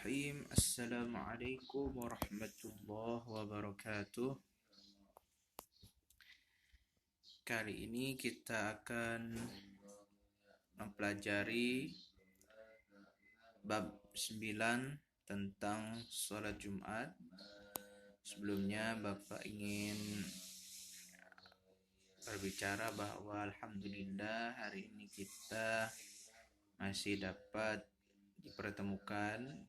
Bismillahirrahmanirrahim. Assalamualaikum warahmatullahi wabarakatuh. Kali ini kita akan mempelajari bab 9 tentang sholat Jumat. Sebelumnya Bapak ingin berbicara bahwa alhamdulillah hari ini kita masih dapat dipertemukan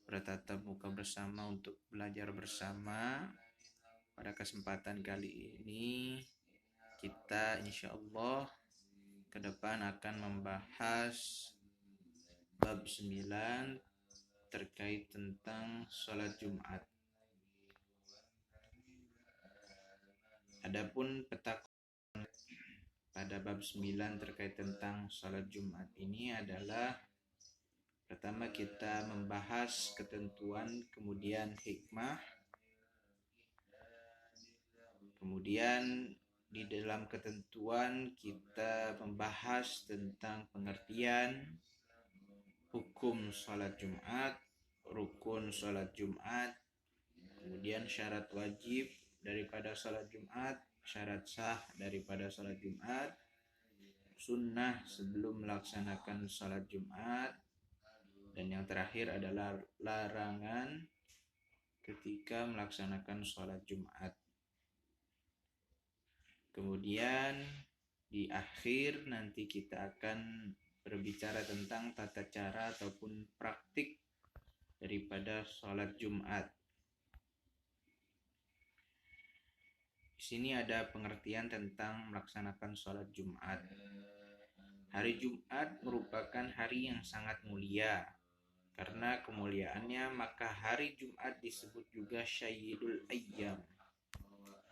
bertatap muka bersama untuk belajar bersama. Pada kesempatan kali ini kita insya Allah ke depan akan membahas bab 9 terkait tentang sholat Jumat. Adapun peta pada bab 9 terkait tentang sholat Jumat ini adalah pertama kita membahas ketentuan, kemudian hikmah, kemudian di dalam ketentuan kita membahas tentang pengertian hukum sholat Jumat, rukun sholat Jumat, kemudian syarat wajib daripada sholat Jumat, syarat sah daripada sholat Jumat, sunnah sebelum melaksanakan sholat Jumat, dan yang terakhir adalah larangan ketika melaksanakan sholat Jumat. Kemudian di akhir nanti kita akan berbicara tentang tata cara ataupun praktik daripada sholat Jumat. Di sini ada pengertian tentang melaksanakan sholat Jumat. Hari Jumat merupakan hari yang sangat mulia. Karena kemuliaannya maka hari Jumat disebut juga Sayyidul Ayyam,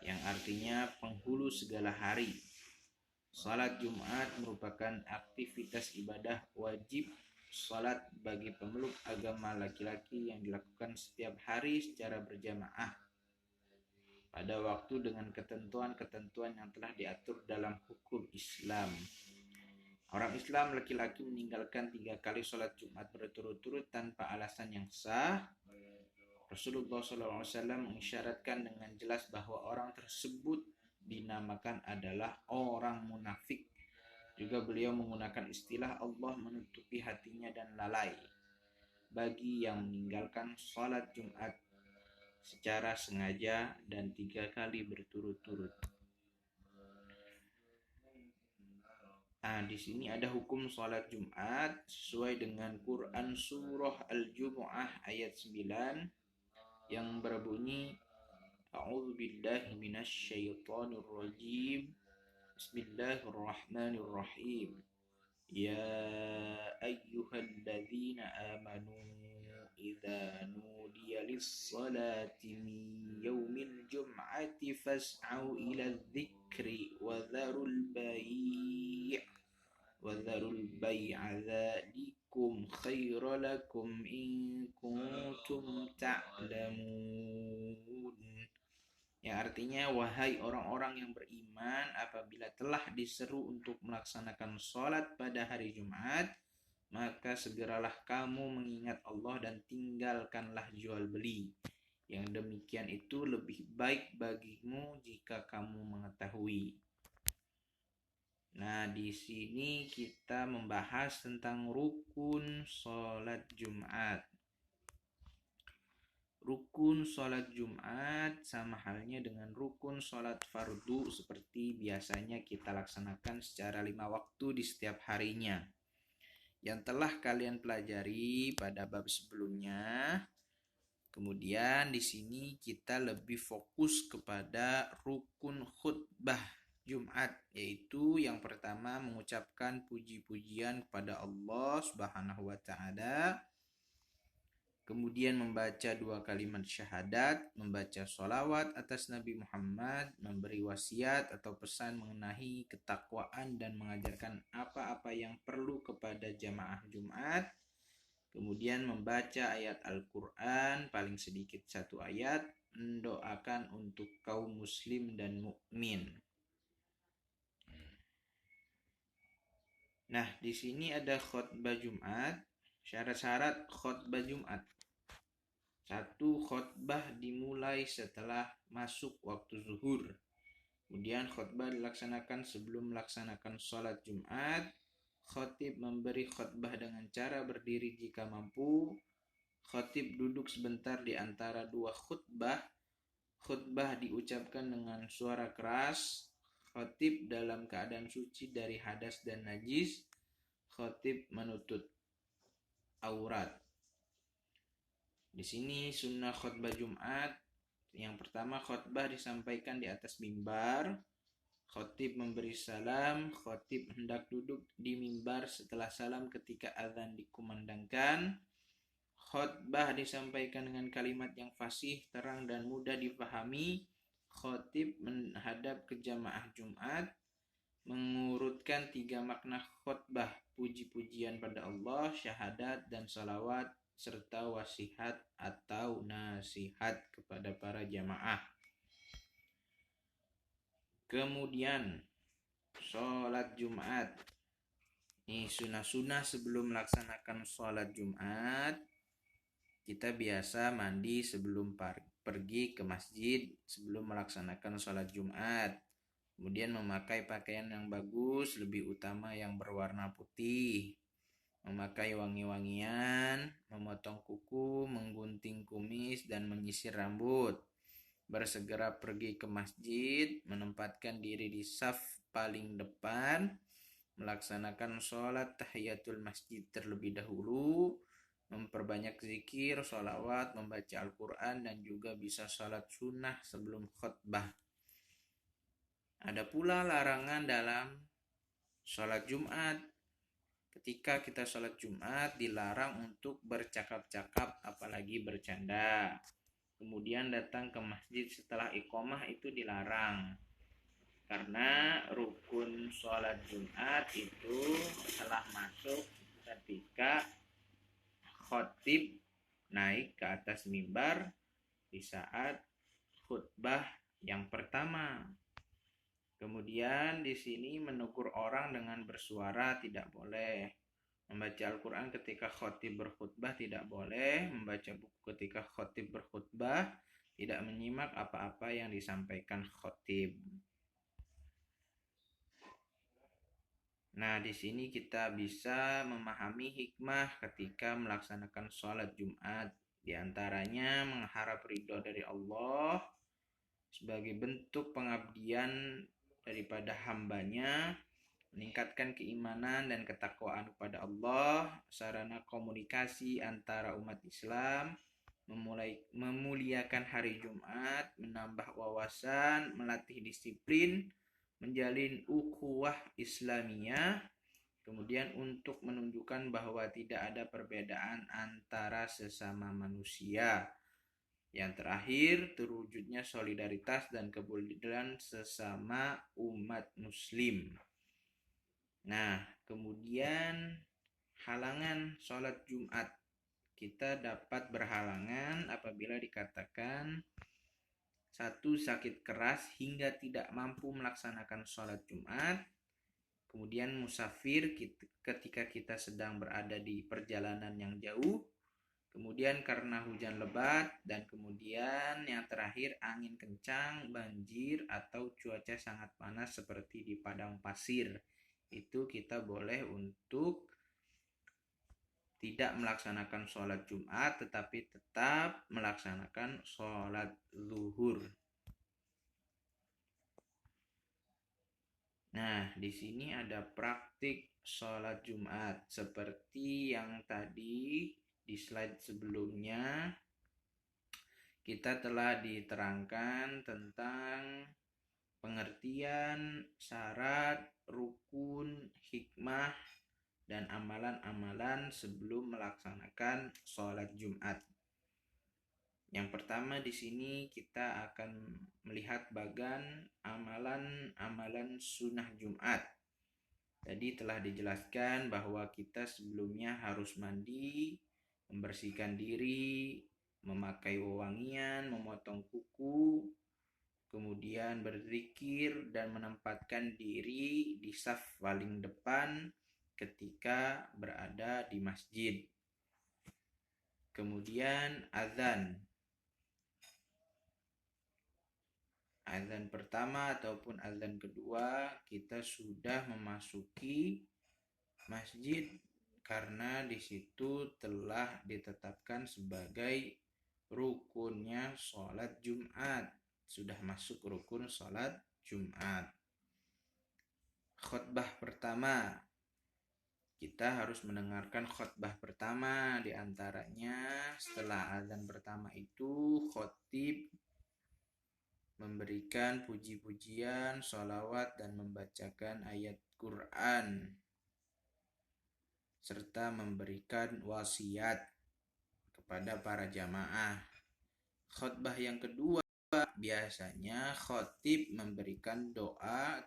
yang artinya penghulu segala hari. Salat Jumat merupakan aktivitas ibadah wajib salat bagi pemeluk agama laki-laki yang dilakukan setiap hari secara berjamaah pada waktu dengan ketentuan-ketentuan yang telah diatur dalam hukum Islam. Orang Islam laki-laki meninggalkan 3 kali sholat Jumat berturut-turut tanpa alasan yang sah. Rasulullah SAW mengisyaratkan dengan jelas bahwa orang tersebut dinamakan adalah orang munafik. Juga beliau menggunakan istilah Allah menutupi hatinya dan lalai bagi yang meninggalkan sholat Jumat secara sengaja dan 3 kali berturut-turut. Nah, di sini ada hukum sholat Jumat sesuai dengan Quran surah Al-Jumu'ah ayat 9 yang berbunyi A'udzubillahi minasyaitonir rajim. Bismillahirrahmanirrahim. Ya ayyuhalladzina amanu idza nudiya lis-salati min yaumil jum'ati fas'au ila dzikri wa dzarul bai'a dzalikum khairul lakum in kuntum ta'lamun. Yang artinya, wahai orang-orang yang beriman, apabila telah diseru untuk melaksanakan sholat pada hari Jumat, maka segeralah kamu mengingat Allah dan tinggalkanlah jual beli. Yang demikian itu lebih baik bagimu jika kamu mengetahui. Nah, di sini kita membahas tentang rukun sholat Jumat. Rukun sholat Jumat sama halnya dengan rukun sholat fardu seperti biasanya kita laksanakan secara 5 waktu di setiap harinya. Yang telah kalian pelajari pada bab sebelumnya. Kemudian di sini kita lebih fokus kepada rukun khutbah Jumat, yaitu yang pertama mengucapkan puji-pujian kepada Allah Subhanahu wa taala. Kemudian membaca 2 kalimat syahadat, membaca sholawat atas Nabi Muhammad, memberi wasiat atau pesan mengenai ketakwaan dan mengajarkan apa-apa yang perlu kepada jamaah Jumat. Kemudian membaca ayat Al-Quran, paling sedikit 1 ayat, mendoakan untuk kaum muslim dan mukmin. Nah, di sini ada khutbah Jumat. Syarat-syarat khutbah Jumat. 1. Khutbah dimulai setelah masuk waktu zuhur. Kemudian khutbah dilaksanakan sebelum melaksanakan sholat Jumat. Khatib memberi khutbah dengan cara berdiri jika mampu. Khatib duduk sebentar di antara dua khutbah. Khutbah diucapkan dengan suara keras. Khatib dalam keadaan suci dari hadas dan najis. Khatib menutup aurat. Di sini sunnah khutbah Jumat. Yang pertama, khutbah disampaikan di atas mimbar. Khatib memberi salam. Khatib hendak duduk di mimbar setelah salam ketika azan dikumandangkan. Khutbah disampaikan dengan kalimat yang fasih, terang dan mudah dipahami. Khatib menghadap ke jamaah Jumat, mengurutkan 3 makna khutbah: puji-pujian pada Allah, syahadat, dan salawat, serta wasihat atau nasihat kepada para jamaah. Kemudian sholat Jumat. Ini sunnah-sunnah sebelum melaksanakan sholat Jumat. Kita biasa mandi sebelum pergi ke masjid sebelum melaksanakan sholat Jumat. Kemudian memakai pakaian yang bagus, lebih utama yang berwarna putih. Memakai wangi-wangian, memotong kuku, menggunting kumis, dan menyisir rambut. Bersegera pergi ke masjid, menempatkan diri di saf paling depan, melaksanakan sholat tahiyatul masjid terlebih dahulu, memperbanyak zikir, sholawat, membaca Al-Quran, dan juga bisa sholat sunnah sebelum khutbah. Ada pula larangan dalam sholat Jumat. Ketika kita sholat Jumat, dilarang untuk bercakap-cakap, apalagi bercanda. Kemudian datang ke masjid setelah iqamah itu dilarang. Karena rukun sholat Jumat itu telah masuk ketika khatib naik ke atas mimbar di saat khutbah yang pertama. Kemudian di sini menegur orang dengan bersuara tidak boleh. Membaca Al-Quran ketika khatib berkhutbah tidak boleh. Membaca buku ketika khatib berkhutbah. Tidak menyimak apa-apa yang disampaikan khatib. Nah, di sini kita bisa memahami hikmah ketika melaksanakan sholat Jumat. Di antaranya mengharap ridho dari Allah sebagai bentuk pengabdian daripada hambanya, meningkatkan keimanan dan ketakwaan kepada Allah, sarana komunikasi antara umat Islam, memuliakan hari Jumat, menambah wawasan, melatih disiplin, menjalin ukhuwah Islamiyah, kemudian untuk menunjukkan bahwa tidak ada perbedaan antara sesama manusia. Yang terakhir, terwujudnya solidaritas dan kepedulian sesama umat muslim. Nah, kemudian halangan sholat Jumat. Kita dapat berhalangan apabila dikatakan 1. Sakit keras hingga tidak mampu melaksanakan sholat Jumat. Kemudian musafir ketika kita sedang berada di perjalanan yang jauh. Kemudian karena hujan lebat, dan kemudian yang terakhir angin kencang, banjir, atau cuaca sangat panas seperti di padang pasir. Itu kita boleh untuk tidak melaksanakan sholat Jumat, tetapi tetap melaksanakan sholat zuhur. Nah, di sini ada praktik sholat Jumat seperti yang tadi di slide sebelumnya kita telah diterangkan tentang pengertian, syarat, rukun, hikmah, dan amalan-amalan sebelum melaksanakan sholat Jumat. Yang pertama di sini kita akan melihat bagan amalan-amalan sunnah Jumat. Tadi telah dijelaskan bahwa kita sebelumnya harus mandi, membersihkan diri, memakai wewangian, memotong kuku, kemudian berzikir dan menempatkan diri di saf paling depan ketika berada di masjid. Kemudian azan. Azan pertama ataupun azan kedua kita sudah memasuki masjid karena di situ telah ditetapkan sebagai rukunnya sholat Jumat. Sudah masuk rukun sholat Jumat. Khutbah pertama. Kita harus mendengarkan khutbah pertama. Di antaranya setelah azan pertama itu khotib memberikan puji-pujian, sholawat, dan membacakan ayat Quran, serta memberikan wasiat kepada para jamaah. Khutbah yang kedua, biasanya khotib memberikan doa